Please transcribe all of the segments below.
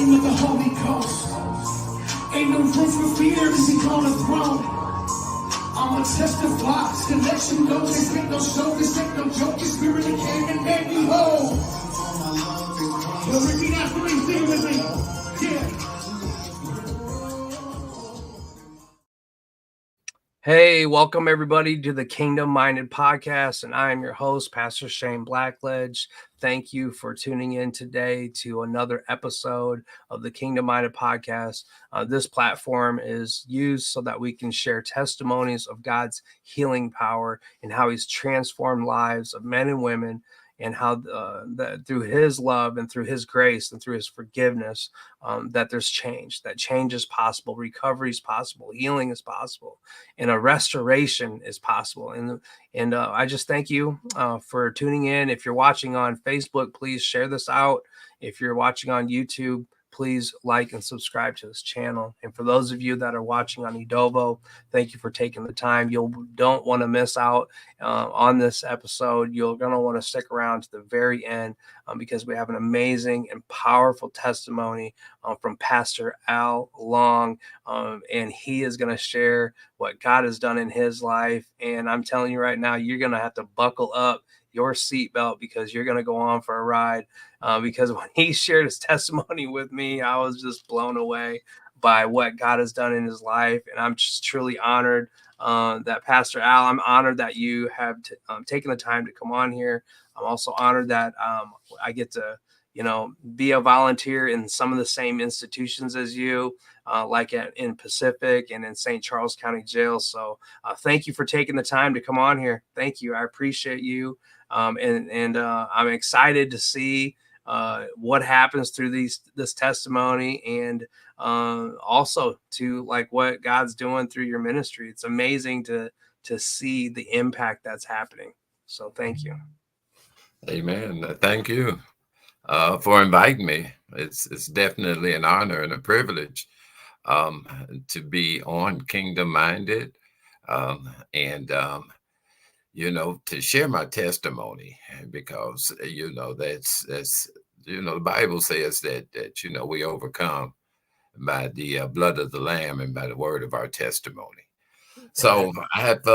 name of the Holy Ghost. Ain't no room for fear as he on the throne. I'ma testify, still let you know this ain't no show, this ain't no joke, your spirit that came and made me whole. Yo, repeat after me, sing with me. Yeah. Hey, welcome everybody to the Kingdom Minded Podcast, and I am your host, Pastor Shane Blackledge. Thank you for tuning in today to another episode of the Kingdom Minded Podcast. This platform is used so that we can share testimonies of God's healing power and how He's transformed lives of men and women, and how that through His love and through His grace and through His forgiveness, that there's change, that change is possible, recovery is possible, healing is possible, and a restoration is possible. And I just thank you for tuning in. If you're watching on Facebook, please share this out. If you're watching on YouTube, please like and subscribe to this channel. And for those of you that are watching on Edovo, thank you for taking the time. You don't want to miss out on this episode. You're going to want to stick around to the very end because we have an amazing and powerful testimony from Pastor Al Long. And he is going to share what God has done in his life. And I'm telling you right now, you're going to have to buckle up your seatbelt because you're going to go on for a ride. Because when he shared his testimony with me, I was just blown away by what God has done in his life. And I'm just truly honored that Pastor Al, I'm honored that you have taken the time to come on here. I'm also honored that I get to, be a volunteer in some of the same institutions as you, like in Pacific and in St. Charles County Jail. So thank you for taking the time to come on here. Thank you. I appreciate you. And I'm excited to see what happens through this testimony, and also to like what God's doing through your ministry. It's amazing to see the impact that's happening. So thank you. Amen. Thank you for inviting me. It's definitely an honor and a privilege to be on Kingdom Minded, and to share my testimony, because that's the Bible says that we overcome by the blood of the Lamb and by the word of our testimony. So I've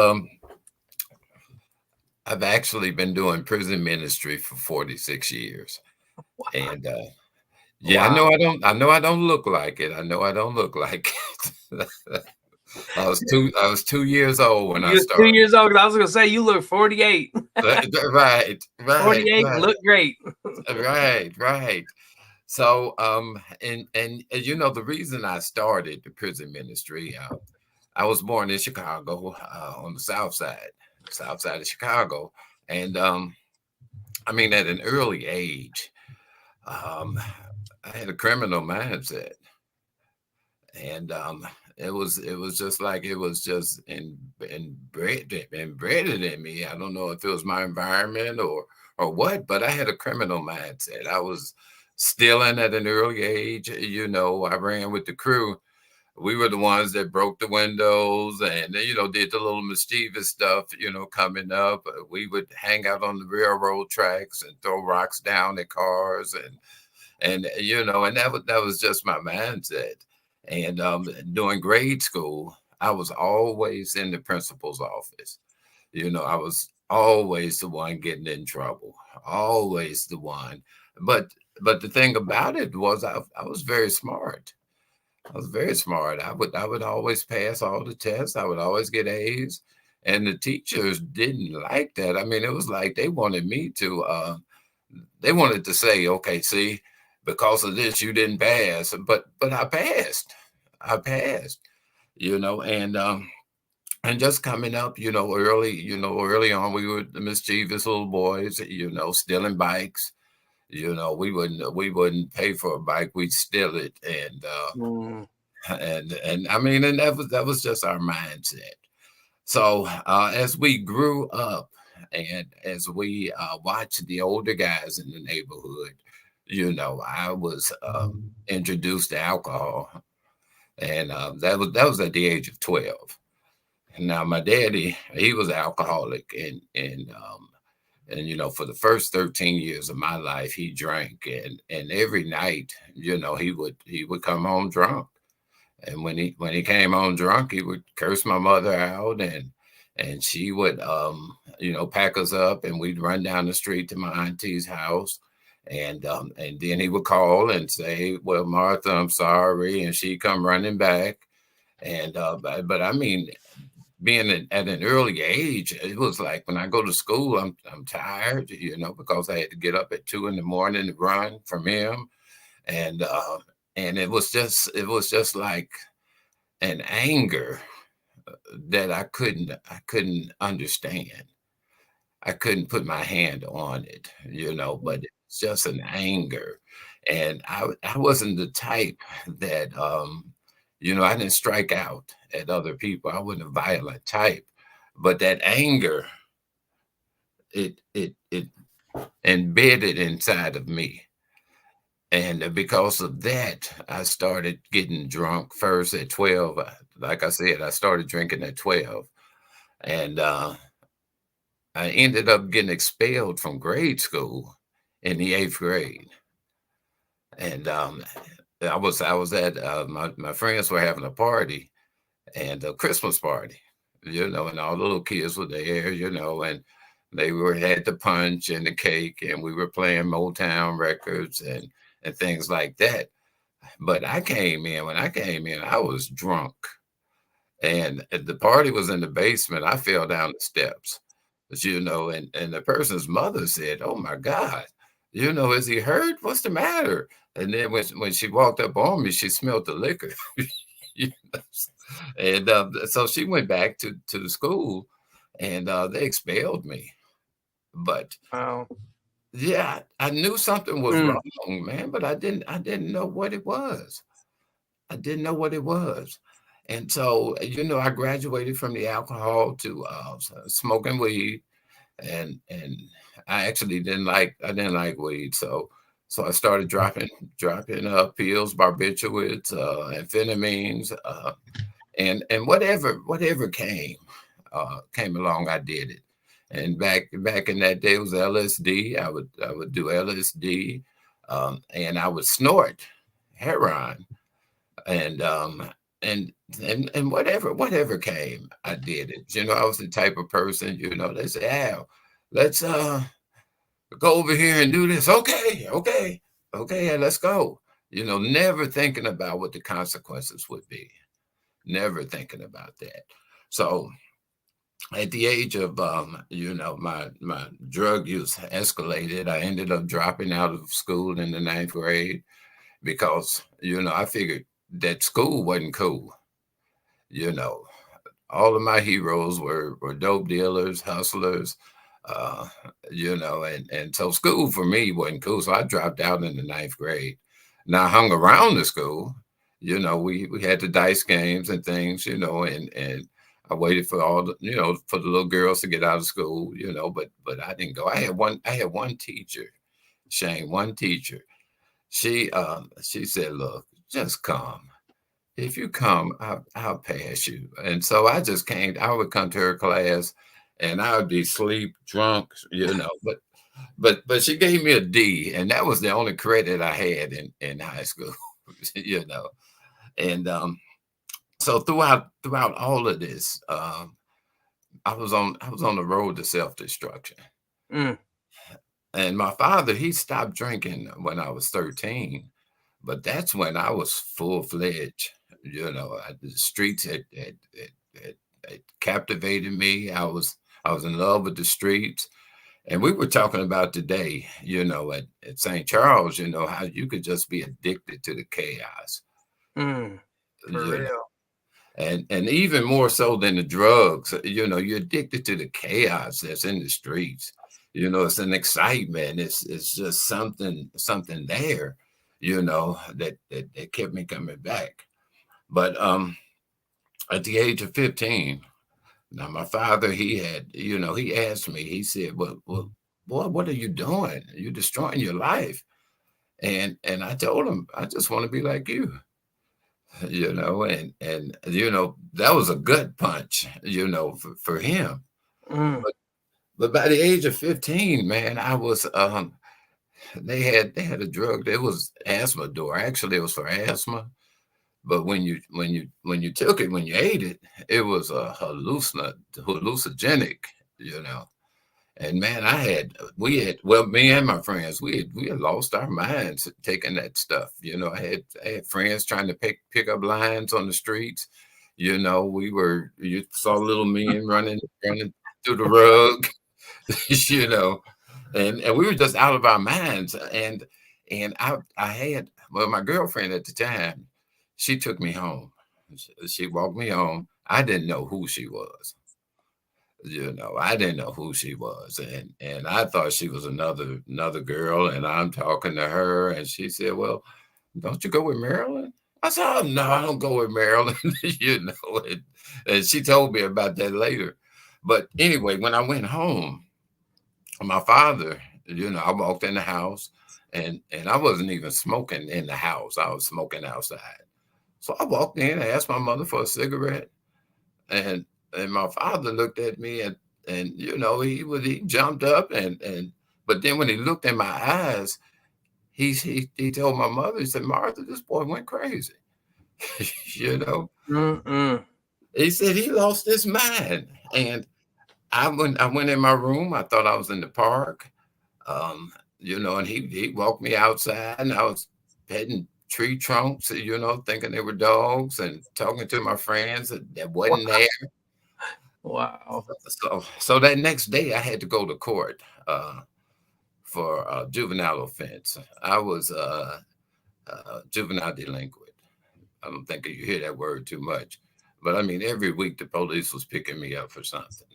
actually been doing prison ministry for 46 years. Wow. And yeah, wow. I know I don't look like it. I was 2 years old when I started. 2 years old. I was gonna say you look 48. Right. 48, right. Look great. Right. So and the reason I started the prison ministry, I was born in Chicago, on the south side of Chicago, and at an early age, I had a criminal mindset, and it was just like it was just embedded in me. I don't know if it was my environment or what, but I had a criminal mindset. I was stealing at an early age. I ran with the crew. We were the ones that broke the windows and did the little mischievous stuff. Coming up, we would hang out on the railroad tracks and throw rocks down at cars, and that was just my mindset. And during grade school, I was always in the principal's office. I was always the one getting in trouble, always the one. But the thing about it was I was very smart. I was very smart. I would always pass all the tests. I would always get A's. And the teachers didn't like that. It was like they wanted me to, they wanted to say, okay, see, because of this, you didn't pass. But I passed. And just coming up, early on, we were the mischievous little boys, stealing bikes. We wouldn't pay for a bike, we'd steal it. And that was just our mindset. So as we grew up and as we watched the older guys in the neighborhood, I was introduced to alcohol. And that was at the age of 12. Now my daddy, he was alcoholic, and And for the first 13 years of my life, he drank, and every night, he would come home drunk. And when he came home drunk, he would curse my mother out, and she would pack us up, and we'd run down the street to my auntie's house. And then he would call and say, "Well, Martha, I'm sorry," and she'd come running back. And but I mean, being at an early age, it was like when I go to school, I'm tired, because I had to get up at 2 in the morning to run from him. And it was just like an anger that I couldn't understand. I couldn't put my hand on it, but it's just an anger. And I wasn't the type that I didn't strike out at other people. I wasn't a violent type. But that anger, it embedded inside of me. And because of that, I started getting drunk first at 12. Like I said, I started drinking at 12. And I ended up getting expelled from grade school in the 8th grade. And I was at my friends were having a party, and a Christmas party, and all the little kids were there, and they were had the punch and the cake, and we were playing Motown records and things like that. But when I came in, I was drunk, and the party was in the basement. I fell down the steps, and the person's mother said, "Oh my God, is he hurt? What's the matter?" And then when she walked up on me, she smelled the liquor. You know, and so she went back to the school, and they expelled me. But Wow. yeah, I knew something was Mm. wrong, man, but I didn't know what it was. I didn't know what it was. And so, I graduated from the alcohol to smoking weed, and I didn't like weed, so I started dropping pills, barbiturates, amphetamines, and whatever came along, I did it. And back in that day, it was LSD. I would do LSD, and I would snort heroin, and and whatever came, I did it. I was the type of person, they say, "Al, let's go over here and do this." Okay, okay, okay, yeah, let's go. Never thinking about what the consequences would be. Never thinking about that. So at the age of my drug use escalated. I ended up dropping out of school in the 9th grade because I figured that school wasn't cool. You know, all of my heroes were dope dealers, hustlers, uh, and so school for me wasn't cool. So I dropped out in the 9th grade. Now I hung around the school. We had the dice games and things, and I waited for for the little girls to get out of school, but I didn't go. I had one teacher, Shane, one teacher. She said, "Look, just come. If you come, I'll pass you." And so I just came. I would come to her class, and I would be sleep drunk, but she gave me a D, and that was the only credit I had in high school, you know. And so throughout all of this, I was on the road to self destruction. Mm. And my father, he stopped drinking when I was 13, but that's when I was full fledged. The streets had captivated me. I was in love with the streets. And we were talking about today, at St. Charles, how you could just be addicted to the chaos, Mm. For you know, real. and even more so than the drugs, you're addicted to the chaos that's in the streets. It's an excitement. It's just something there, that kept me coming back. But at the age of 15, now my father, he asked me, he said, well, boy, what are you doing? You're destroying your life. And I told him, I just want to be like you, and that was a gut punch, for him. Mm. But But by the age of 15, man, I was they had a drug. It was asthma door. Actually, it was for asthma. But when you took it, when you ate it, it was a hallucinogenic, you know. And man, we had, well, me and my friends, we had lost our minds taking that stuff. You know, I had friends trying to pick up lines on the streets. You know, you saw little men running through the rug, you know, and we were just out of our minds. And I had, well, my girlfriend at the time, she took me home. She walked me home. I didn't know who she was. You know, I didn't know who she was, and I thought she was another girl. And I'm talking to her, and she said, "Well, don't you go with Marilyn?" I said, "Oh no, I don't go with Marilyn." You know, and she told me about that later. But anyway, when I went home, my father, you know, I walked in the house, and I wasn't even smoking in the house. I was smoking outside. So I walked in and asked my mother for a cigarette, and my father looked at me, and you know, he jumped up, and but then when he looked in my eyes, he told my mother, he said, "Martha, this boy went crazy." You know, Mm-mm. he said he lost his mind. And I went in my room. I thought I was in the park. You know, and he walked me outside, and I was petting tree trunks, you know, thinking they were dogs, and talking to my friends that wasn't there. Wow. So that next day, I had to go to court for a juvenile offense. I was juvenile delinquent. I don't think you hear that word too much, but I mean, every week the police was picking me up for something,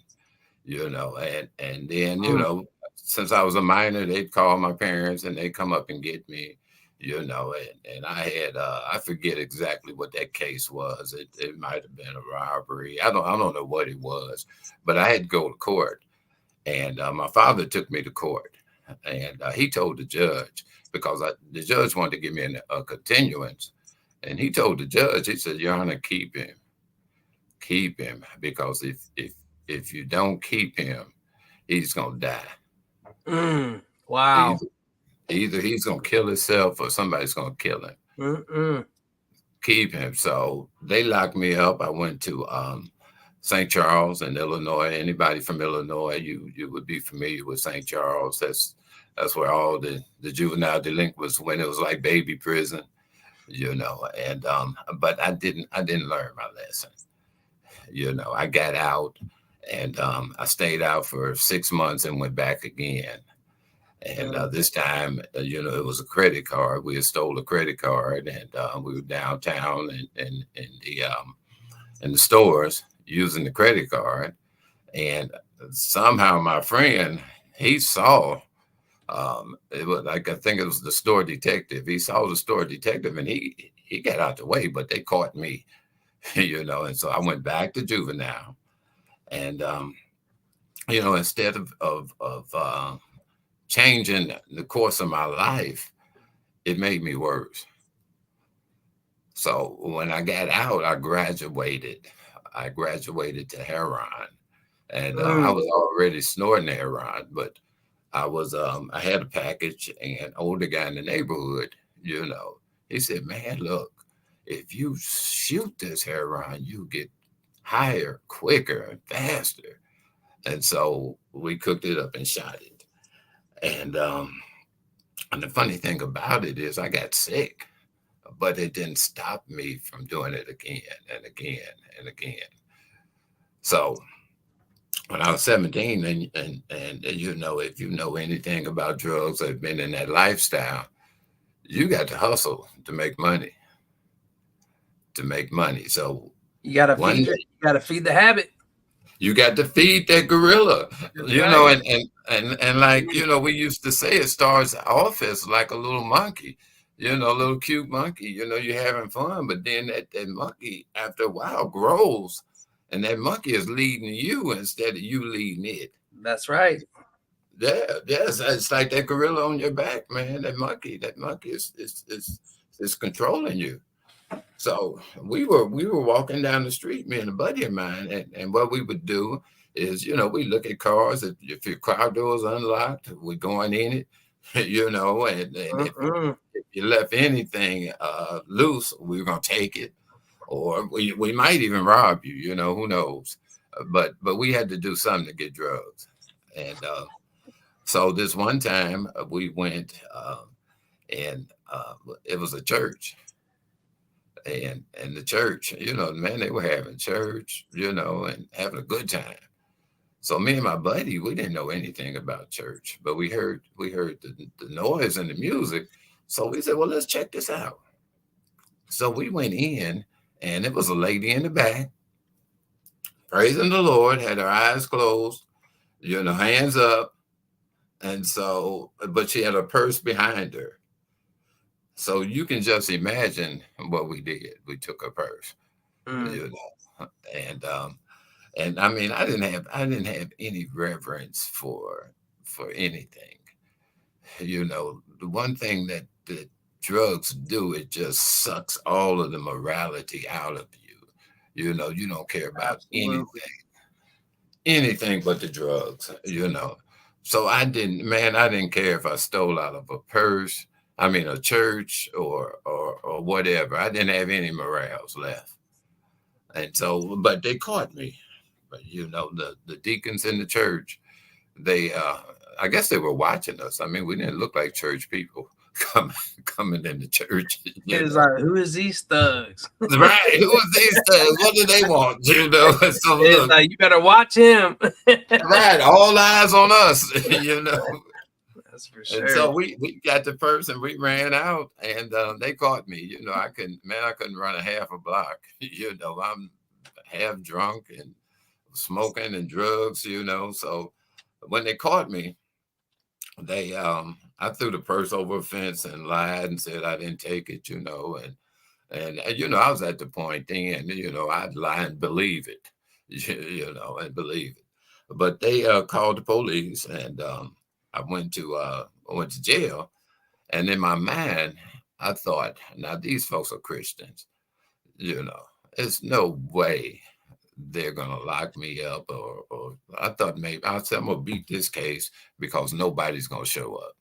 you know, and then, you Mm. know, since I was a minor, they'd call my parents and they'd come up and get me, you know, and I had I forget exactly what that case was. It might have been a robbery. I don't know what it was, but I had to go to court. And my father took me to court, and he told the judge, because the judge wanted to give me a continuance, and he told the judge, he said, "Your Honor, keep him, because if you don't keep him, he's gonna die. Mm. Wow. Either either he's gonna kill himself or somebody's gonna kill him. Mm-mm. Keep him." So they locked me up. I went to St. Charles in Illinois. Anybody from Illinois, you would be familiar with St. Charles. That's where all the juvenile delinquents, when it was like baby prison, you know. And but I didn't learn my lesson. You know, I got out, and I stayed out for 6 months and went back again. And Mm. this time, you know, it was a credit card. We had stole a credit card, and we were downtown in the stores using the credit card. And somehow my friend, he saw, it was like, I think it was the store detective. He saw the store detective, and he got out the way, but they caught me, you know. And so I went back to juvenile, and you know, instead of changing the course of my life, it made me worse. So when I got out, I graduated to heroin, and I Mm. was already snorting heroin, but I had a package, and an older guy in the neighborhood, you know, he said, "Man, look, if you shoot this heroin, you get higher, quicker, and faster." And so we cooked it up and shot it. And the funny thing about it is I got sick, but it didn't stop me from doing it again and again and again. So when I was 17, and you know, if you know anything about drugs or have been in that lifestyle, you got to hustle to make money, to make money. So You gotta one feed it. day You gotta feed the habit. you got to feed that gorilla, That's you know, right. and like, you know, we used to say it starts off as like a little monkey, you know, a little cute monkey, you know, you're having fun, but then that monkey after a while grows, and that monkey is leading you instead of you leading it. That's right. Yeah, yes, it's like that gorilla on your back, man. That monkey is controlling you. So we were walking down the street, me and a buddy of mine, and what we would do is, we look at cars. If your car door is unlocked, we're going in it, and if you left anything loose, we're gonna take it, or we might even rob you. Who knows? But we had to do something to get drugs, and so this one time we went, and it was a church, and the church, man, they were having church, and having a good time. So me and my buddy, we didn't know anything about church, but we heard the noise and the music. So we said, well, let's check this out. So we went in, and it was a lady in the back, praising the Lord, had her eyes closed, hands up. And so, but she had a purse behind her. So you can just imagine what we did. We took her purse, and I mean, I didn't have any reverence for anything. The one thing that the drugs do, it just sucks all of the morality out of you. You don't care about anything but the drugs. So I didn't care if I stole out of a purse, I mean a church or whatever. I didn't have any morals left. And so, but they caught me. But the deacons in the church, they I guess they were watching us. I mean, we didn't look like church people coming into church. It's like, who is these thugs? Right. Who is these thugs? What do they want? So it's like, you better watch him. Right. All eyes on us, That's for sure. And so we got the purse and we ran out, and they caught me. I couldn't run a half a block. I'm half drunk and smoking and drugs, So when they caught me, they I threw the purse over a fence and lied and said I didn't take it, and I was at the point then, I'd lie and believe it, and believe it. But they called the police, and I went to jail, and in my mind I thought, now these folks are Christians, there's no way they're gonna lock me up, or I thought maybe I said I'm gonna beat this case because nobody's gonna show up.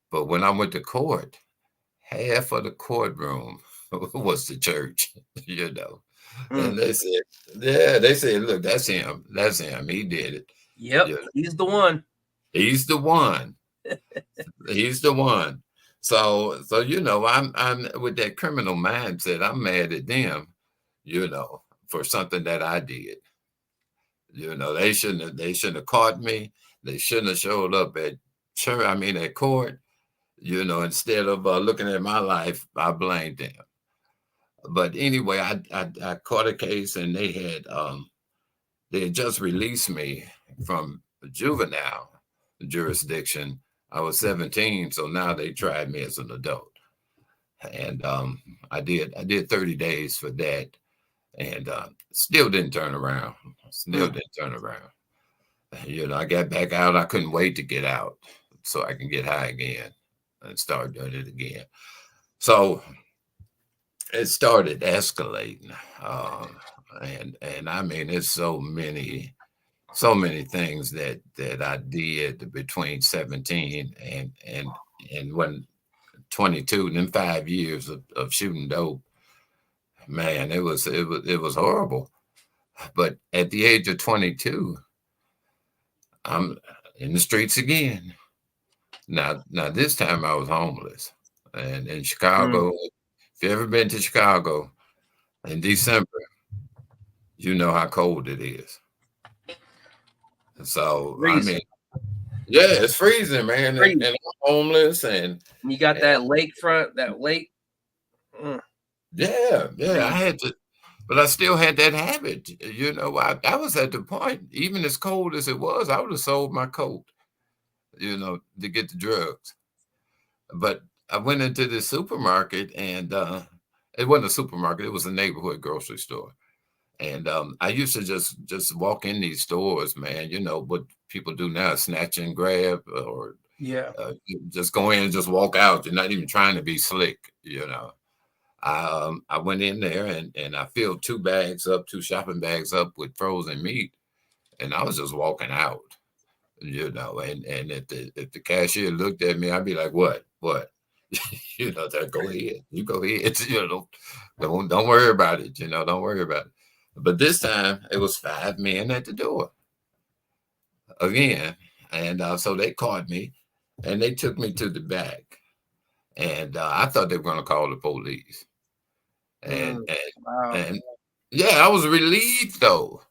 But when I went to court, half of the courtroom was the church, and they said, look, that's him, he did it. Yep, he's the one. He's the one. He's the one. So I'm with that criminal mindset. I'm mad at them, for something that I did. They shouldn't have caught me. They shouldn't have showed up at church. I mean, at court. Instead of looking at my life, I blamed them. But anyway, I caught a case, and they had just released me from juvenile jurisdiction. I was 17, so now they tried me as an adult, and I did 30 days for that. And still didn't turn around. I got back out. I couldn't wait to get out so I can get high again and start doing it again. So it started escalating. And I mean, it's so many things that I did between 17 and when 22, and then 5 years of shooting dope. Man, it was horrible. But at the age of 22, I'm in the streets again. Now this time I was homeless. And in Chicago, if you've ever been to Chicago in December, you know how cold it is. So freezing. I mean, yeah, it's freezing, man. And I'm homeless, and you got that lakefront, that lake. Yeah, I had to, but I still had that habit. I was at the point, even as cold as it was, I would have sold my coat, to get the drugs. But I went into the supermarket, and it wasn't a supermarket; it was a neighborhood grocery store. And I used to just walk in these stores, man. What people do now, snatch and grab, or just go in and just walk out. You're not even trying to be slick, I went in there and I filled 2 shopping bags up with frozen meat, and I was just walking out, and if the cashier looked at me, I'd be like, what, that go ahead, you go ahead, don't worry about it, don't worry about it. But this time it was 5 men at the door again, and so they caught me, and they took me to the back, and I thought they were going to call the police, and Mm, and wow. and yeah, I was relieved though.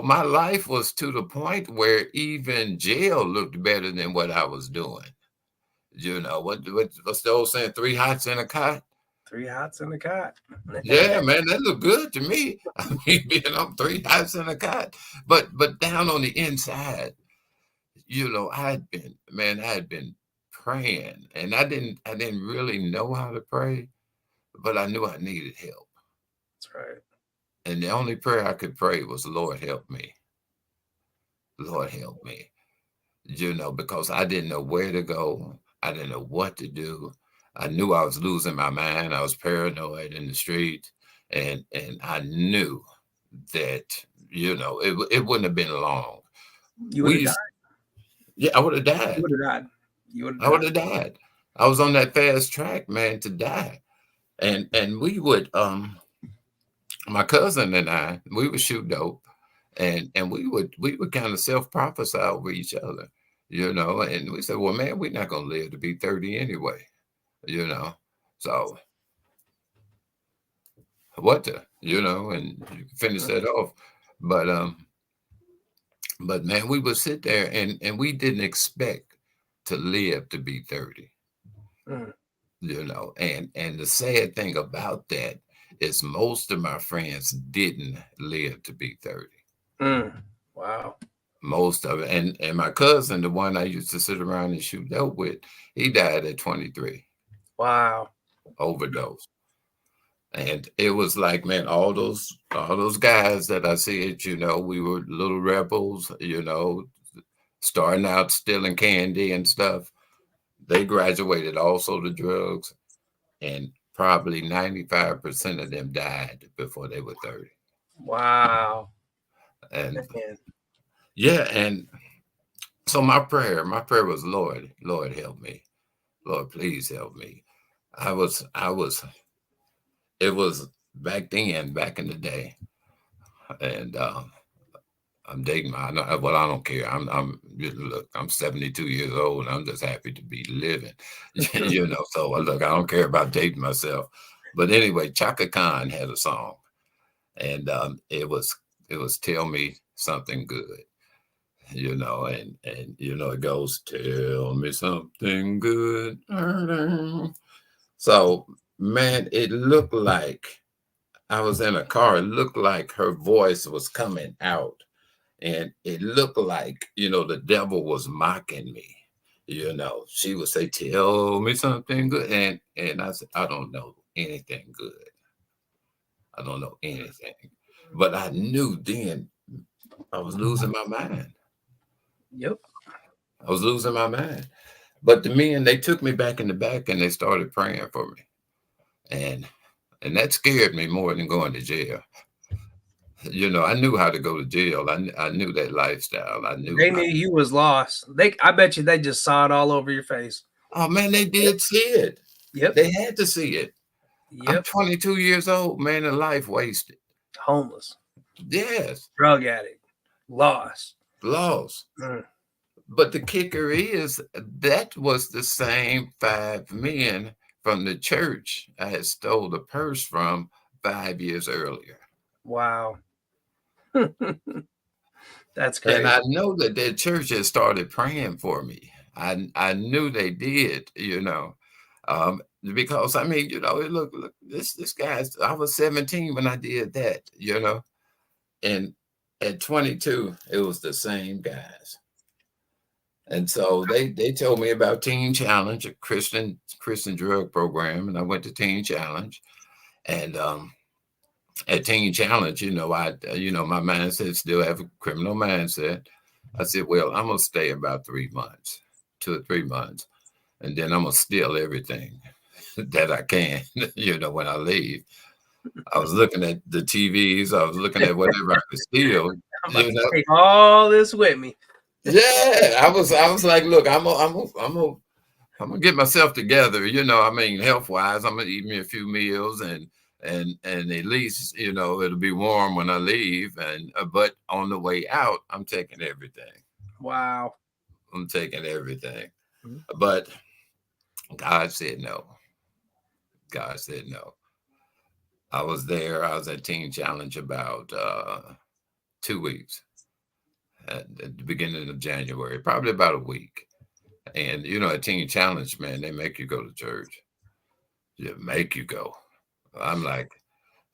My life was to the point where even jail looked better than what I was doing. What's the old saying? Three hots in a cot. 3 hots in the cot. Yeah, man, that looked good to me. I mean, being on three hots in a cot, but down on the inside, I had been praying, and I didn't really know how to pray, but I knew I needed help, That's right. and the only prayer I could pray was, "Lord, help me. Lord, help me." Because I didn't know where to go. I didn't know what to do. I knew I was losing my mind. I was paranoid in the street, and I knew that it wouldn't have been long. You would We have died. used, yeah, I would have You died. would have died. You would have I would died. have died. I was on that fast track, man, to die. And we would my cousin and we would shoot dope, and we would kind of self-prophesy over each other, and we said, well, man, we're not gonna live to be 30 anyway, you know. So what the, and you can finish that off. But man, we would sit there and we didn't expect to live to be 30, Mm, and the sad thing about that is most of my friends didn't live to be 30. mm. Wow. Most of it. And my cousin, the one I used to sit around and shoot dope with, he died at 23, Wow. overdose. And it was like, man, all those guys that I said, we were little rebels, starting out stealing candy and stuff. They graduated also to drugs, and probably 95% of them died before they were 30. Wow. And Man. yeah, and so my prayer was, Lord, help me. Lord, please help me. It was back in the day, and I'm dating well, I don't care. Look, I'm 72 years old, and I'm just happy to be living, So look, I don't care about dating myself. But anyway, Chaka Khan had a song, and it was "Tell Me Something Good," and it goes, "Tell me something good." So, man, it looked like I was in a car. It looked like her voice was coming out. And it looked like, the devil was mocking me. She would say, "Tell me something good." And I said, "I don't know anything good. I don't know anything." But I knew then I was losing my mind. Yep. I was losing my mind. But the men, they took me back in the back and they started praying for me. And and that scared me more than going to jail. I knew how to go to jail. I knew that lifestyle. I knew They how. knew you was lost. I bet you they just saw it all over your face. Oh man, they did see it. Yep. They had to see it. I'm Yep. 22 years old, man, and life wasted. Homeless. Yes, Drug addict. Lost. lost. Mm. But the kicker is that was the same 5 men from the church I had stole the purse from 5 years earlier. Wow. That's And crazy. I know that their church had started praying for me. I knew they did, because I mean, look, this guy's. I was 17 when I did that, and at 22, it was the same guys. And so they told me about Teen Challenge, a Christian drug program, and I went to Teen Challenge, and at Teen Challenge, my mindset still have a criminal mindset. I said, well, I'm gonna stay about 3 months, 2 or 3 months, and then I'm gonna steal everything that I can, when I leave. I was looking at the TVs, I was looking at whatever I could steal. I'm about You to know, take all this with me. yeah. I was like, look, I'm gonna get myself together. You know, I mean, health wise, I'm gonna eat me a few meals and at least it'll be warm when I leave. And but on the way out, I'm taking everything. Wow. I'm taking everything. Mhm. But God said no. God said no. I was there. I was at Teen Challenge about 2 weeks at the beginning of January, probably about a week. And at Teen Challenge, man, they make you go to church. They make you go. I'm like,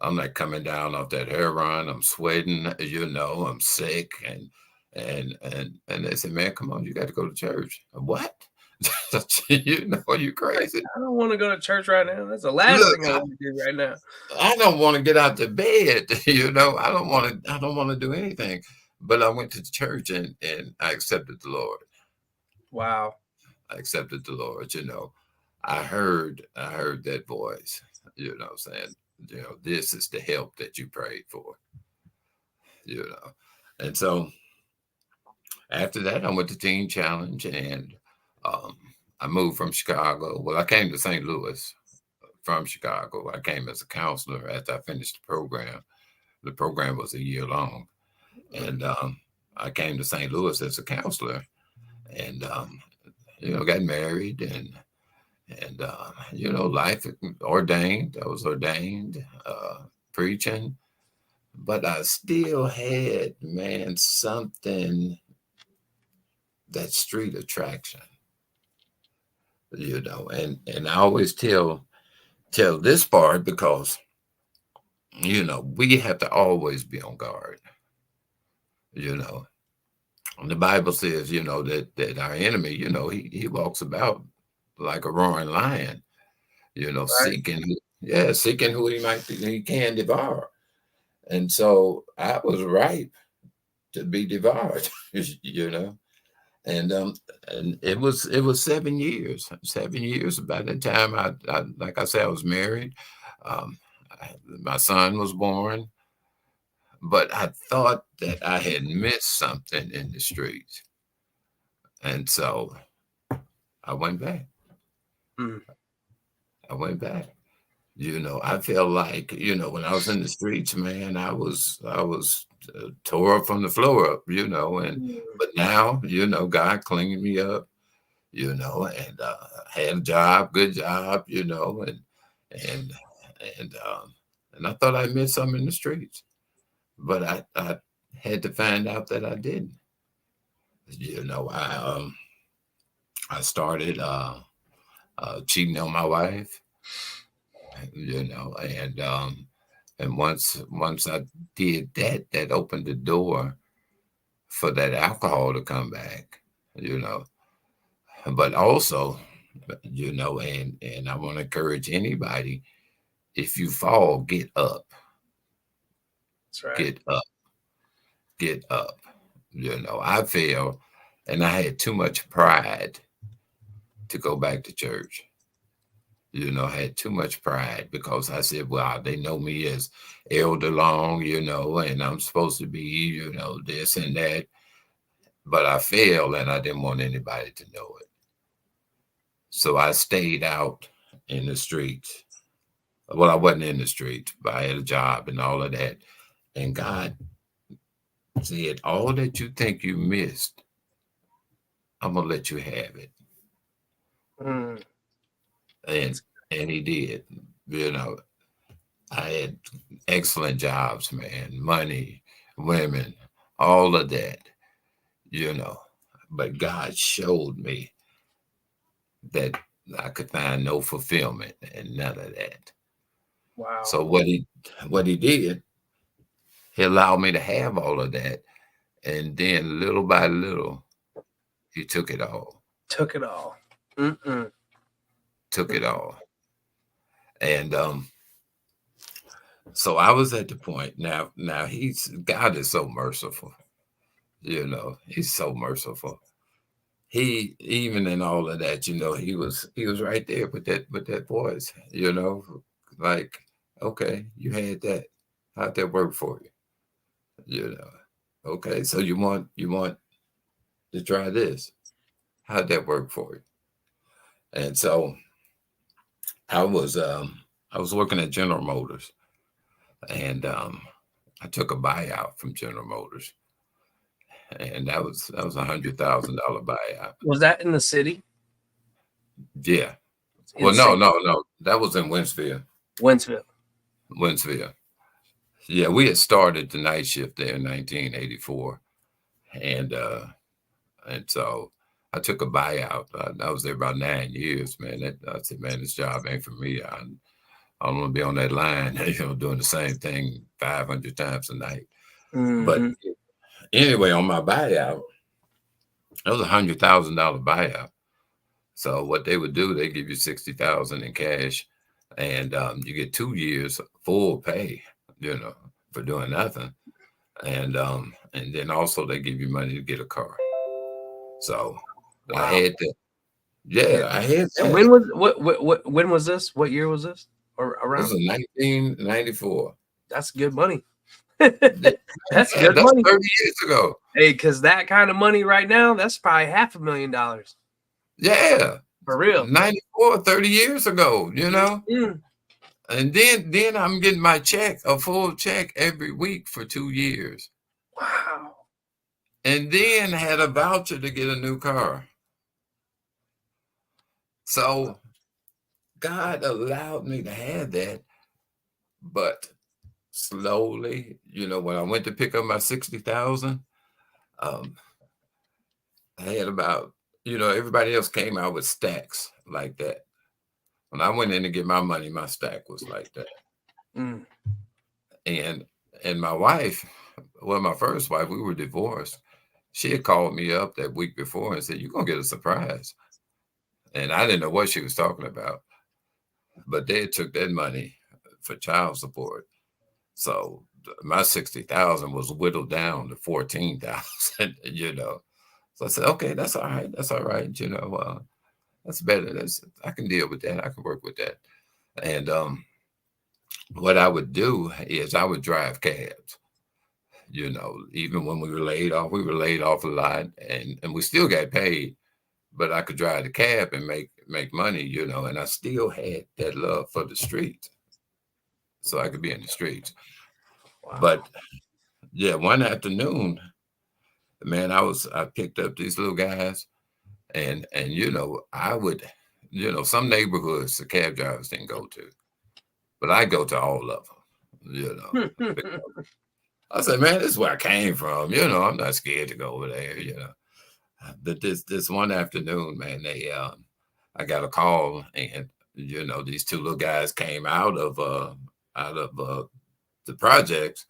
I'm like coming down off that heroin. I'm sweating. I'm sick, and they said, man, come on, you got to go to church. What? Are you Like, crazy? I don't want to go to church right now. That's the last Look, thing I want to do right now. I don't want to get out the bed. I don't want to. I don't want to do anything. But I went to church and I accepted the Lord. Wow. I accepted the Lord. I heard that voice. Saying, this is the help that you prayed for. You know, and so after that, I went to Teen Challenge and um, I moved from Chicago. Well, I came to St. Louis from Chicago. I came as a counselor after I finished the program. The program was a year long, and I came to St. Louis as a counselor, and got married and life ordained. I was ordained preaching, but I still had, man, something, that street attraction, and I always tell this part because we have to always be on guard. You know, the Bible says, that our enemy, he walks about like a roaring lion, Right. seeking who he can devour. And so I was ripe to be devoured, you know. And it was 7 years. 7 years. By the time I like I said, I was married. Um, my son was born, but I thought that I had missed something in the streets, and so I went back. Mm. I went back. I felt like, when I was in the streets, man, I was tore up from the floor up, and Mm. but now, God cleaned me up, and had a job, good job, and and and I thought I missed something in the streets, but I had to find out that I didn't. I started cheating on my wife, and once I did that, that opened the door for that alcohol to come back, you know. But also, and I want to encourage anybody, if you fall, get up, That's right. get up, get up. I fell and I had too much pride to go back to church. I had too much pride because I said, well, they know me as Elder Long, and I'm supposed to be, this and that. But I failed and I didn't want anybody to know it. So I stayed out in the streets. Well, I wasn't in the streets, but I had a job and all of that. And God said, all that you think you missed, I'm going to let you have it. Mm. And and he did. You know, I had excellent jobs, man, money, women, all of that, you know. But God showed me that I could find no fulfillment and none of that. Wow. So what he did, he allowed me to have all of that. And then little by little, he took it all. Took it all. Mm-mm. Took it all. And so I was at the point now he's God is so merciful. He's so merciful. He even in all of that, he was right there with that voice, like, okay, you had that. How'd that work for you? You know. Okay, so you want to try this. How'd that work for you? And so I was I was working at General Motors, and I took a buyout from General Motors, and that was $100,000 buyout. Was that in the city? Yeah. Well, In no, St. no, no. That was in Winsville. Winsville. Winsville. Yeah, we had started the night shift there in 1984, and so I took a buyout. I was there about 9 years, man. I said, man, this job ain't for me. I don't want to be on that line, doing the same thing 500 times a night. But Mm-hmm. anyway, on my buyout, it was $100,000 buyout. So what they would do, they give you 60,000 in cash, and you get 2 years full pay, for doing nothing, and then also they give you money to get a car. So I Wow. had to, yeah, I had And that. when was when was this? What year was this? Or This around? was 1994. That's good money. Yeah, That's man, good that's money. 30 years ago. Hey, because that kind of money right now, that's probably $500,000 Yeah, for real. 94, 30 years ago. Mm. And then I'm getting my check, a full check every week for 2 years. Wow. And then had a voucher to get a new car. So God allowed me to have that, but slowly, when I went to pick up my 60,000, um, I had about, everybody else came out with stacks like that. When I went in to get my money, my stack was like that. Mm. And and my wife, well, my first wife, we were divorced. She had called me up that week before and said, "You're gonna get a surprise." And I didn't know what she was talking about, but they took that money for child support. So my 60,000 was whittled down to 14,000. So I said, okay, that's all right. That's all right. That's better. I can deal with that. I can work with that. And what I would do is I would drive cabs. Even when we were laid off a lot, and we still got paid, but I could drive the cab and make money. And I still had that love for the streets, so I could be in the streets. Wow. But yeah, one afternoon, man, I picked up these little guys, and I would, some neighborhoods the cab drivers didn't go to, but I go to all of them. I said, man, this is where I came from. I'm not scared to go over there. But this one afternoon, man, I got a call, and these two little guys came out of the projects,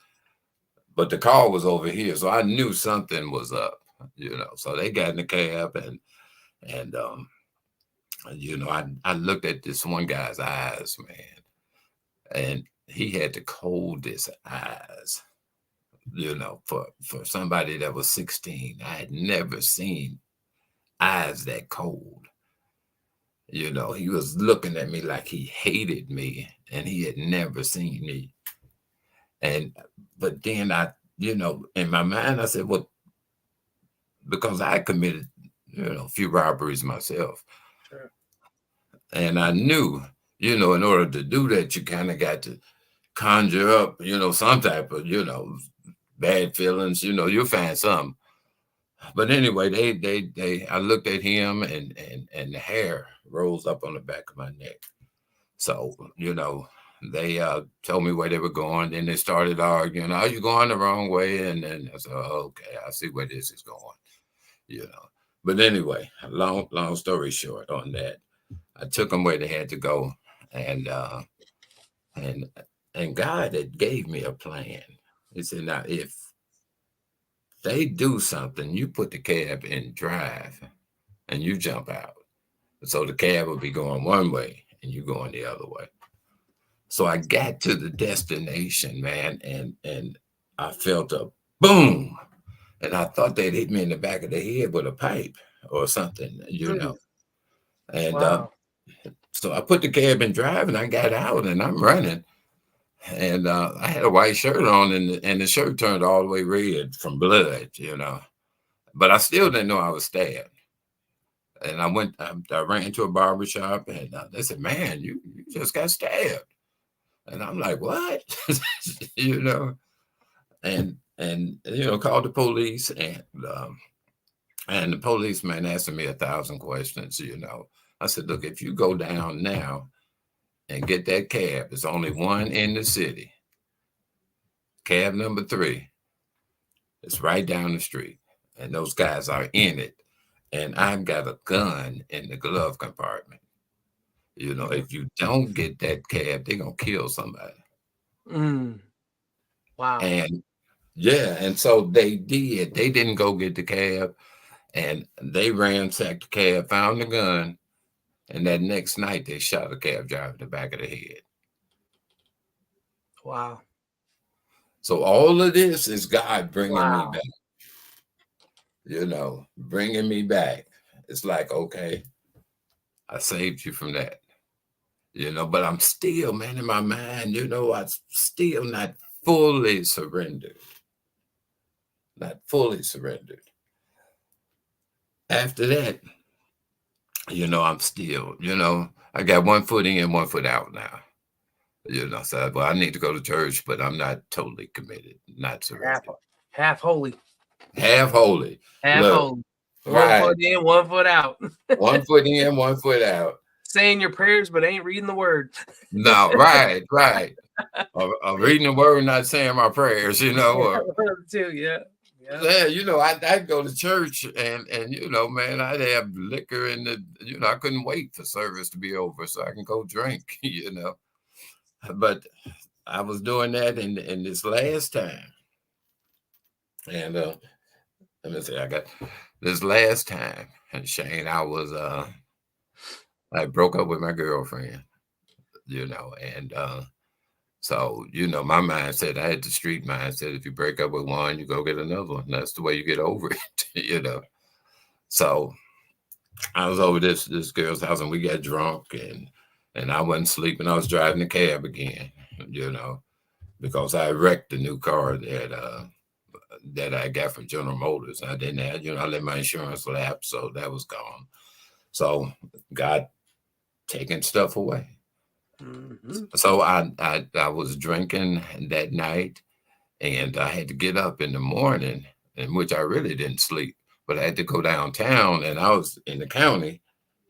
but the call was over here, so I knew something was up. So they got in the cab, and I looked at this one guy's eyes, man, and he had the coldest eyes. For somebody that was 16, I had never seen eyes that cold. He was looking at me like he hated me and he had never seen me. And but then in my mind, I said, well, because I committed, a few robberies myself. Sure. And I knew, in order to do that, you kind of got to conjure up, some type of, bad feelings, you'll find some. But anyway, I looked at him, and the hair rose up on the back of my neck. So, they told me where they were going. Then they started arguing, "Are you going the wrong way?" And then I said, oh, "Okay, I see where this is going." You know. But anyway, long story short on that, I took them where they had to go, and and and God had gave me a plan. He said, "Now, if they do something, you put the cab in drive, and you jump out. So the cab will be going one way, and you going the other way." So I got to the destination, man, and I felt a boom, and I thought they'd hit me in the back of the head with a pipe or something. Mm. And Wow. so I put the cab in drive, and I got out, and I'm running, And I had a white shirt on, and the shirt turned all the way red from blood, But I still didn't know I was stabbed. And I ran into a barber shop, and they said, "Man, you just got stabbed." And I'm like, "What?" you know, and called the police, and the policeman asked me 1,000 questions. I said, "Look, if you go down now and get that cab, there's only one in the city. Cab number 3. It's right down the street, and those guys are in it. And I've got a gun in the glove compartment. If you don't get that cab, they're gonna kill somebody." Wow. And yeah, and so they did. They didn't go get the cab, and they ransacked the cab, found the gun, and that next night they shot a cab driver in the back of the head. Wow. So all of this is God bringing me Wow. back. Bringing me back. It's like, okay, I saved you from that. But I'm still, man, in my mind, I'm still not fully surrendered. Not fully surrendered. After that, I'm still, I got 1 foot in, 1 foot out now. So I need to go to church, but I'm not totally committed, not surrendered. Half holy. Half holy. Half Look, holy. right. 1 foot in, 1 foot out. 1 foot in, 1 foot out. Saying your prayers, but ain't reading the word. No, right. I'm reading the word, not saying my prayers, Too, yeah. Yeah, I'd go to church and man, I'd have liquor in I couldn't wait for service to be over so I can go drink, But I was doing that in this last time. And let me see, I got this last time, and Shane, I broke up with my girlfriend, and so, my mindset, I had the street mindset. If you break up with one, you go get another one. That's the way you get over it, So I was over this girl's house, and we got drunk, and I wasn't sleeping. I was driving the cab again, because I wrecked the new car that I got from General Motors. I didn't have, I let my insurance lapse, so that was gone. So God taking stuff away. Mm-hmm. So I was drinking that night, and I had to get up in the morning, in which I really didn't sleep, but I had to go downtown, and I was in the county,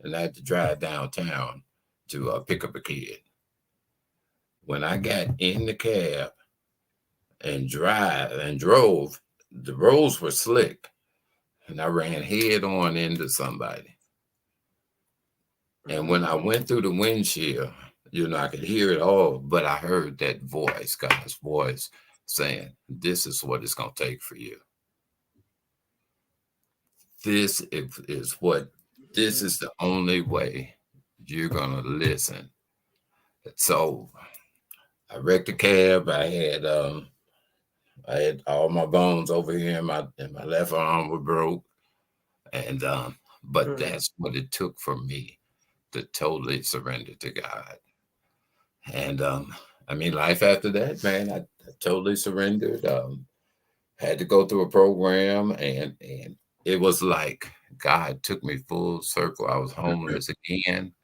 and I had to drive downtown to pick up a kid. When I got in the cab and drove, the roads were slick, and I ran head on into somebody. And when I went through the windshield, I could hear it all, but I heard that voice, God's voice, saying, "This is what it's going to take for you. This is the only way you're going to listen." So I wrecked the cab. I had all my bones over here in my left arm were broke. And but that's what it took for me to totally surrender to God. And life after that, man, I totally surrendered. Had to go through a program, and it was like God took me full circle. I was homeless again,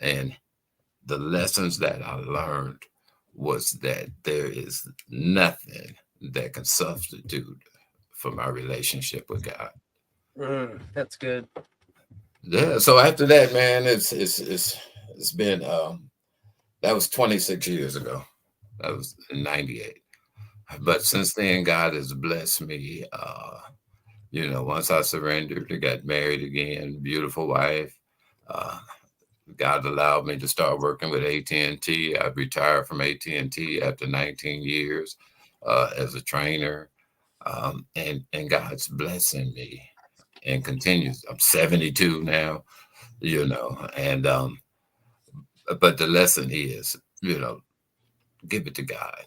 and the lessons that I learned was that there is nothing that can substitute for my relationship with God. That's good. Yeah. So after that, man, it's been that was 26 years ago. That was in '98. But since then, God has blessed me. Once I surrendered, I got married again, beautiful wife. Uh, God allowed me to start working with AT&T. I retired from AT&T after 19 years as a trainer, and God's blessing me and continues. I'm 72 now, and but the lesson is, give it to God,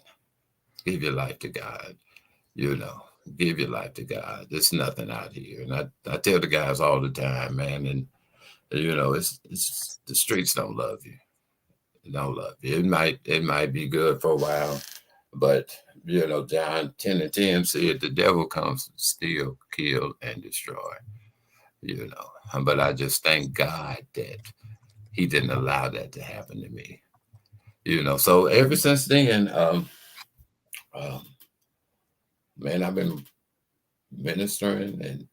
give your life to God, give your life to God. There's nothing out here, and I tell the guys all the time, man, and it's the streets don't love you. Don't love you. It might be good for a while, but John 10:10 said the devil comes to steal, kill, and destroy. But I just thank God that He didn't allow that to happen to me. So ever since then, um, man, I've been ministering, and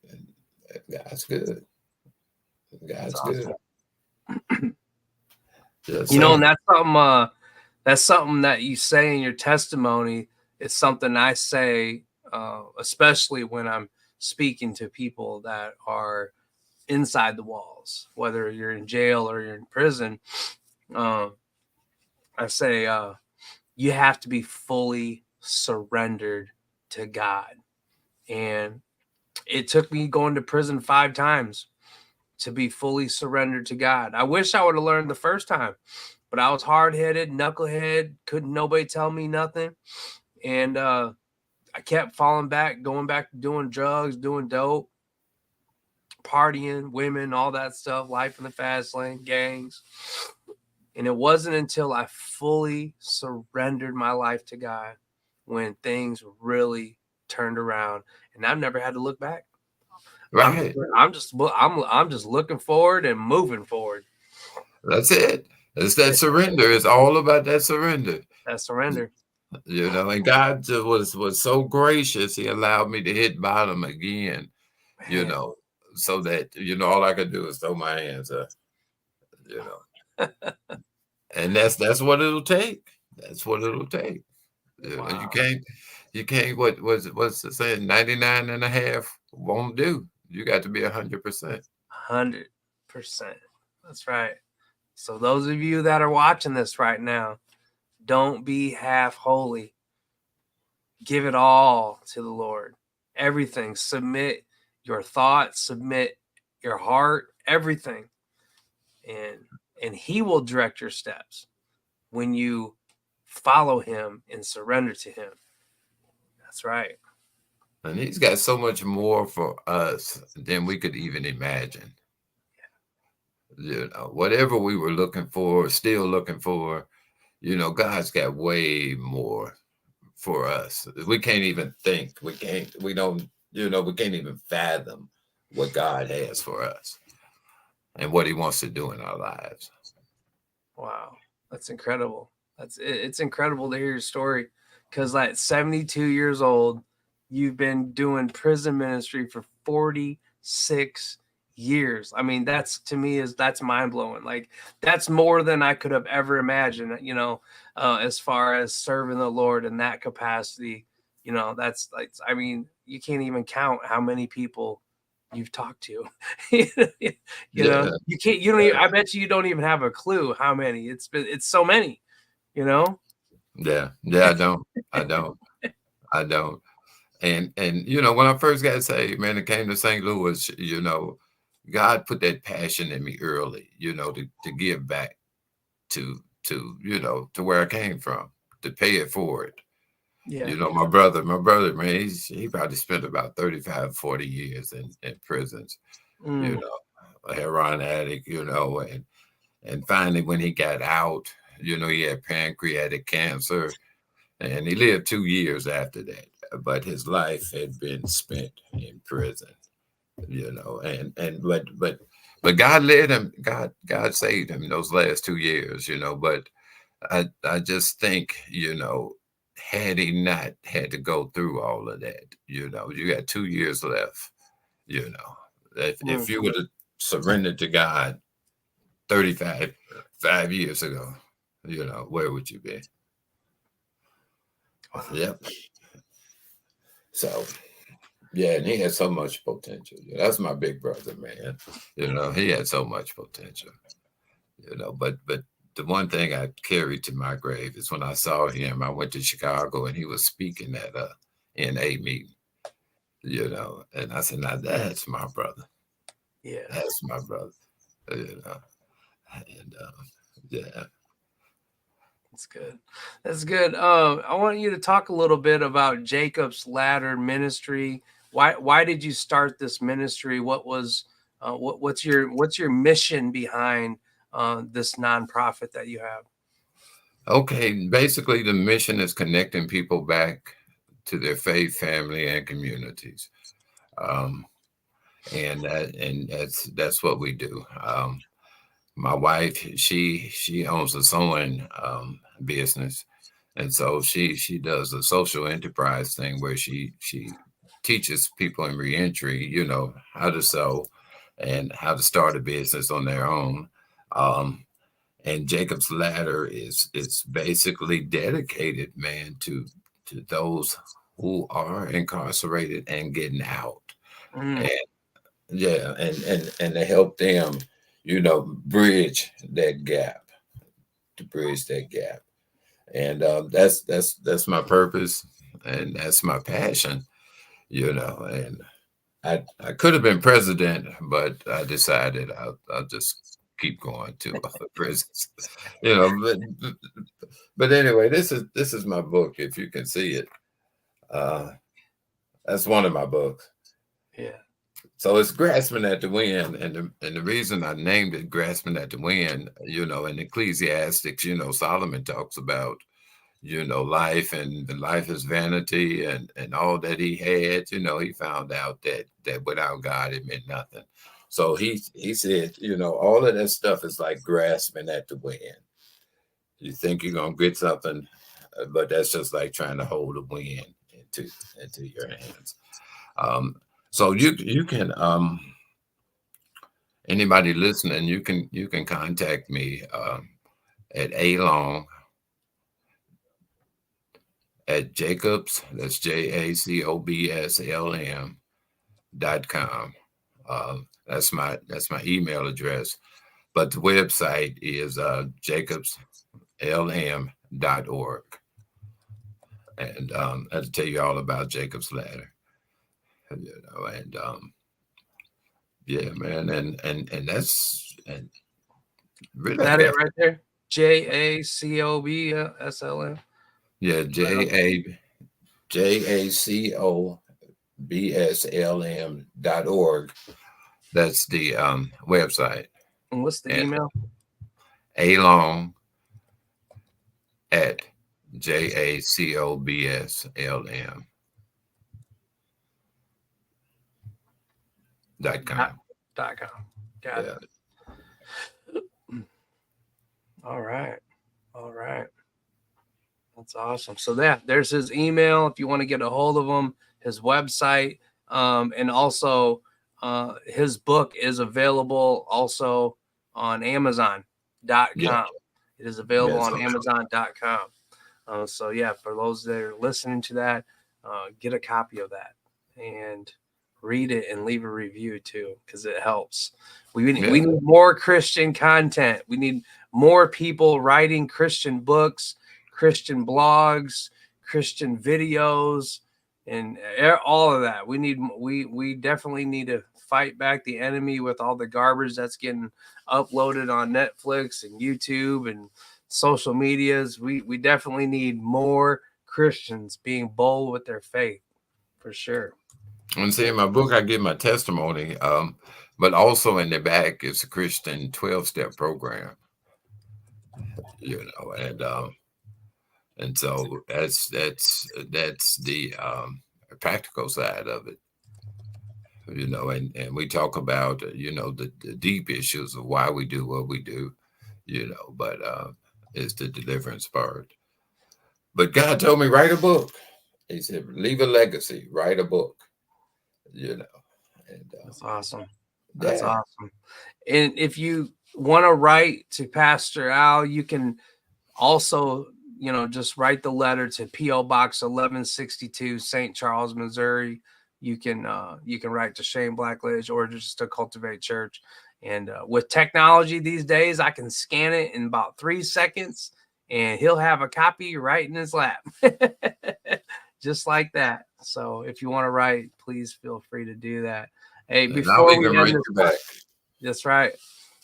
God's good. That's God's good. awesome. Yes, You know, and sir. that's something that you say in your testimony. It's something I say, especially when I'm speaking to people that are inside the walls, whether you're in jail or you're in prison. Uh, I say you have to be fully surrendered to God. And it took me going to prison 5 times to be fully surrendered to God. I wish I would have learned the first time, but I was hard headed, knucklehead, couldn't nobody tell me nothing. And I kept falling back, going back to doing drugs, doing dope, partying, women, all that stuff, life in the fast lane, gangs. And it wasn't until I fully surrendered my life to God when things really turned around, and I've never had to look back. Right. I'm just looking forward and moving forward. That's it. It's that surrender. It's all about that surrender. That surrender. And God was so gracious. He allowed me to hit bottom again. You Man. know, so that all I could do is throw my hands up. You know, and that's what it'll take. That's what it'll take. Wow. You can't. What's the saying? 99 and a half won't do. You got to be 100%. 100%. That's right. So those of you that are watching this right now, don't be half holy. Give it all to the Lord. Everything. Submit your thoughts, submit your heart, everything. And He will direct your steps when you follow Him and surrender to Him. That's right. And He's got so much more for us than we could even imagine. Whatever we were looking for, still looking for, God's got way more for us. We can't even think. We don't, we can't even fathom what God has for us and what He wants to do in our lives. Wow. That's incredible. It's incredible to hear your story, because like 72 years old, you've been doing prison ministry for 46 years. I mean, that's, to me, that's mind blowing. Like, that's more than I could have ever imagined, as far as serving the Lord in that capacity. That's like, I mean, you can't even count how many people you've talked to. Yeah, You can't, you don't even, I bet you don't even have a clue how many. It's so many, you know. yeah. I don't. And when I first got saved, man, it came to St. Louis. God put that passion in me early. To give back to where I came from, to pay it forward. Yeah. My brother, man, he probably spent about 35, 40 years in prisons. Mm. A heroin addict. And finally, when he got out, he had pancreatic cancer, and he lived 2 years after that. But his life had been spent in prison. But God led him. God saved him in those last 2 years. But I just think, had he not had to go through all of that, you got 2 years left. If you would have surrendered to God 5 years ago, where would you be? Wow. Yep. So, yeah, and he had so much potential. That's my big brother, man. He had so much potential. But the one thing I carried to my grave is when I saw him. I went to Chicago and he was speaking at a NA meeting. And I said, "Now that's my brother. Yeah. That's my brother." And yeah. That's good. That's good. I want you to talk a little bit about Jacob's Ladder Ministry. Why did you start this ministry? What was what's your mission behind this nonprofit that you have? Okay, basically, the mission is connecting people back to their faith, family, and communities. Um, and that's what we do. My wife, she owns a sewing business, and so she does a social enterprise thing where she teaches people in reentry, how to sew and how to start a business on their own. Um, and Jacob's Ladder is basically dedicated, man, to those who are incarcerated and getting out. Mm. And yeah, and to help them, bridge that gap, to bridge that gap. And that's my purpose, and that's my passion, And I could have been president, but I decided I'll just keep going to prisons, you know. But anyway, this is my book. If you can see it, uh, that's one of my books. Yeah. So it's grasping at the wind, and the reason I named it grasping at the wind, in Ecclesiastics, Solomon talks about, life, and the life is vanity, and all that he had, he found out that without God it meant nothing. So he said, all of that stuff is like grasping at the wind. You think you're gonna get something, but that's just like trying to hold the wind into your hands. Um, so you can anybody listening, you can contact me at along at Jacobs. That's JACOBSLM.com. That's my email address. But the website is jacobslm.org. And that'll tell you all about Jacob's Ladder. And yeah, man, and that's and Is really I that it got right there? JACOBSLM. yeah, JACOBSLM.org. That's the website. And what's the And email? along at JACOBSLM.com. .com. Got Yeah. it. All right. All right. That's awesome. So there's his email if you want to get a hold of him, his website, and also his book is available also on Yeah. Amazon.com. It is available Yes. on Amazon.com. So yeah, for those that are listening to that, get a copy of that and read it and leave a review too, because it helps. We Yeah. need more Christian content. We need more people writing Christian books, Christian blogs, Christian videos, and all of that. We definitely need to fight back the enemy with all the garbage that's getting uploaded on Netflix and YouTube and social medias. We definitely need more Christians being bold with their faith, for sure. And see, in my book, I give my testimony, but also in the back is a Christian 12-step program, and so that's the practical side of it, and we talk about the deep issues of why we do what we do, but it's the deliverance part. But God told me write a book. He said leave a legacy, write a book, and That's awesome. That's yeah, awesome. And if you want to write to Pastor Al, you can also, just write the letter to P.O. Box 1162, St. Charles, Missouri. You can write to Shane Blackledge or just to Cultivate Church. And with technology these days, I can scan it in about 3 seconds, and he'll have a copy right in his lap, just like that. So if you want to write, please feel free to do that. Hey, and I'll before we even end write you back. that's right.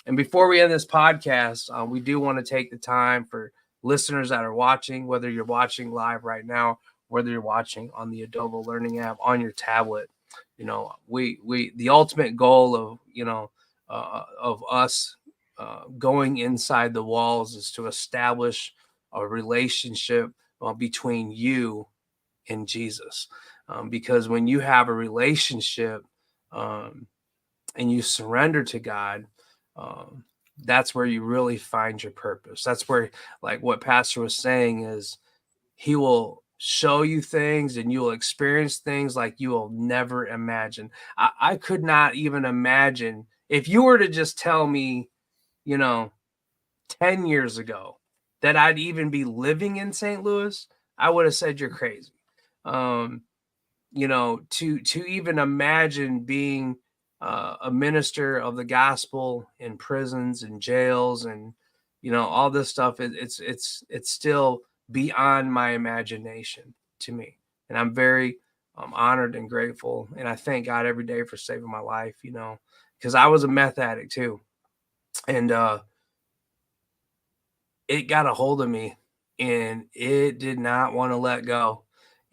And before we end this podcast, we do want to take the time for listeners that are watching, whether you're watching live right now, whether you're watching on the Adobe Learning app on your tablet. We the ultimate goal of us going inside the walls is to establish a relationship between you and Jesus. Because when you have a relationship and you surrender to God, that's where you really find your purpose. That's where, like what Pastor was saying, is he will show you things and you will experience things like you will never imagine. I could not even imagine if you were to just tell me, 10 years ago that I'd even be living in St. Louis, I would have said you're crazy. To even imagine being a minister of the gospel in prisons and jails and all this stuff, it's still beyond my imagination to me, and I'm very honored and grateful, and I thank God every day for saving my life, because I was a meth addict too, and it got a hold of me, and it did not want to let go.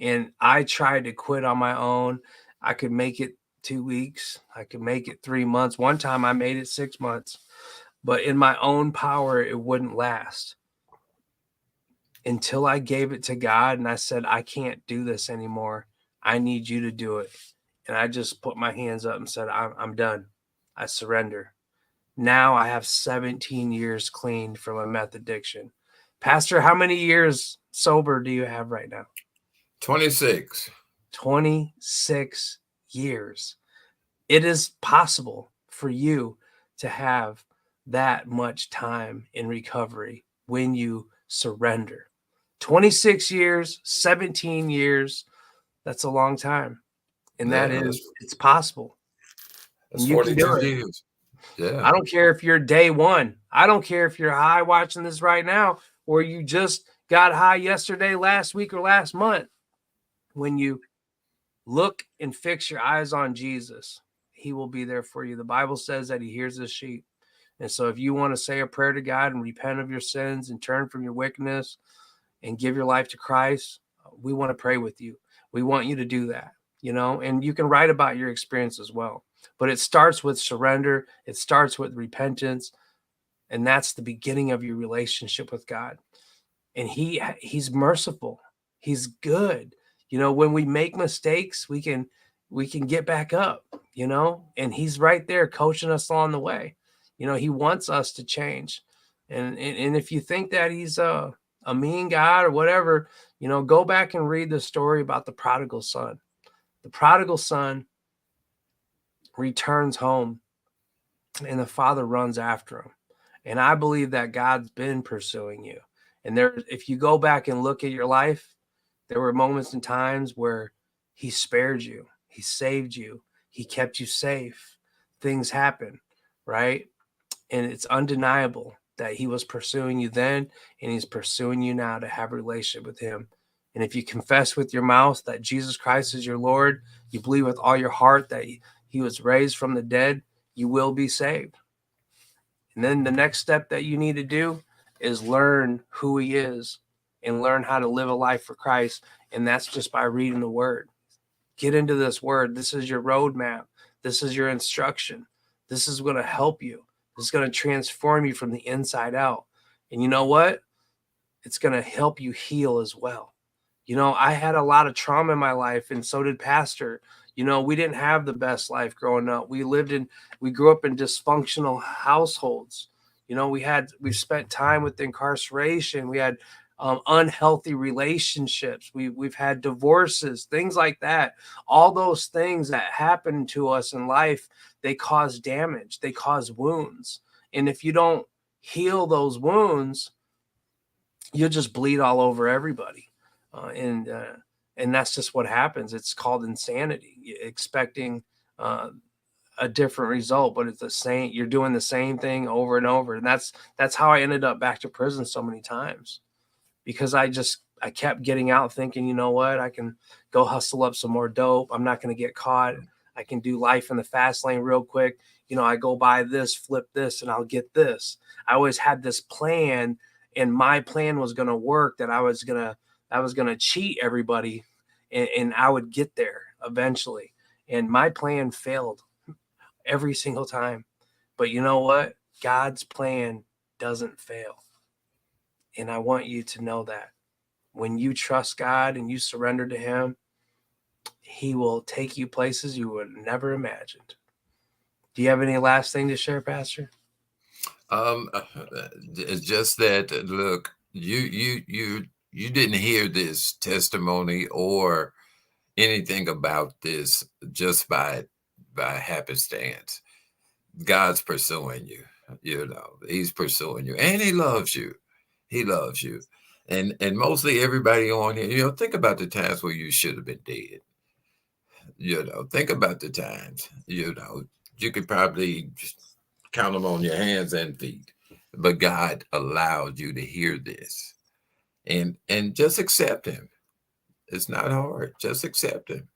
And I tried to quit on my own. I could make it 2 weeks. I could make it 3 months. One time I made it 6 months, but in my own power, it wouldn't last until I gave it to God. And I said, I can't do this anymore. I need you to do it. And I just put my hands up and said, I'm done. I surrender. Now I have 17 years clean from a meth addiction. Pastor, how many years sober do you have right now? 26. 26 years. It is possible for you to have that much time in recovery when you surrender. 26 years, 17 years, that's a long time. And Yeah, it's possible. that's And you can do 42 it. years. Yeah. I don't care if you're day one. I don't care if you're high watching this right now, or you just got high yesterday, last week, or last month. When you look and fix your eyes on Jesus, he will be there for you. The Bible says that he hears his sheep. And so if you want to say a prayer to God and repent of your sins and turn from your wickedness and give your life to Christ, we want to pray with you. We want you to do that, and you can write about your experience as well. But it starts with surrender. It starts with repentance. And that's the beginning of your relationship with God. And he's merciful. He's good. When we make mistakes, we can get back up, and he's right there coaching us along the way. He wants us to change. And if you think that he's a mean God or whatever, go back and read the story about the prodigal son. The prodigal son returns home and the father runs after him. And I believe that God's been pursuing you. And if you go back and look at your life, there were moments and times where he spared you, he saved you, he kept you safe. Things happen, right? And it's undeniable that he was pursuing you then, and he's pursuing you now to have a relationship with him. And if you confess with your mouth that Jesus Christ is your Lord, you believe with all your heart that he was raised from the dead, you will be saved. And then the next step that you need to do is learn who he is and learn how to live a life for Christ. And that's just by reading the word. Get into this word. This is your roadmap. This is your instruction. This is going to help you. This is going to transform you from the inside out. And you know what? It's going to help you heal as well. I had a lot of trauma in my life, and so did Pastor. We didn't have the best life growing up. We grew up in dysfunctional households. We spent time with incarceration. We had unhealthy relationships. We've had divorces, things like that. All those things that happen to us in life, they cause damage. They cause wounds. And if you don't heal those wounds, you'll just bleed all over everybody. And that's just what happens. It's called insanity, expecting a different result, but it's the same. You're doing the same thing over and over. And that's how I ended up back to prison so many times, because I kept getting out thinking, you know what, I can go hustle up some more dope. I'm not going to get caught. I can do life in the fast lane real quick. I go buy this, flip this, and I'll get this. I always had this plan, and my plan was going to work, that I was going to cheat everybody, and I would get there eventually. And my plan failed every single time. But you know what? God's plan doesn't fail. And I want you to know that when you trust God and you surrender to him, he will take you places you would never imagined. Do you have any last thing to share, Pastor? It's just that look, you didn't hear this testimony or anything about this just by happenstance. God's pursuing you. He's pursuing you, and he loves you. He loves you. And mostly everybody on here, think about the times where you should have been dead. Think about the times, you could probably just count them on your hands and feet. But God allowed you to hear this. And just accept him. It's not hard. Just accept him.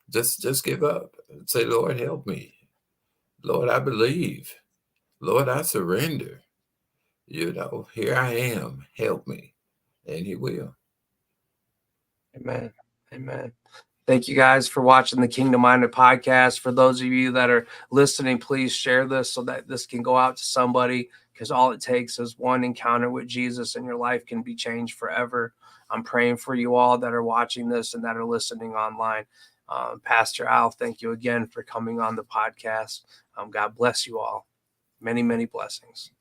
Just give up. Say, Lord, help me. Lord, I believe. Lord, I surrender. Here I am. Help me. And he will. Amen. Amen. Thank you guys for watching the Kingdom Minded podcast. For those of you that are listening, please share this so that this can go out to somebody, because all it takes is one encounter with Jesus and your life can be changed forever. I'm praying for you all that are watching this and that are listening online. Pastor Al, thank you again for coming on the podcast. God bless you all. Many, many blessings.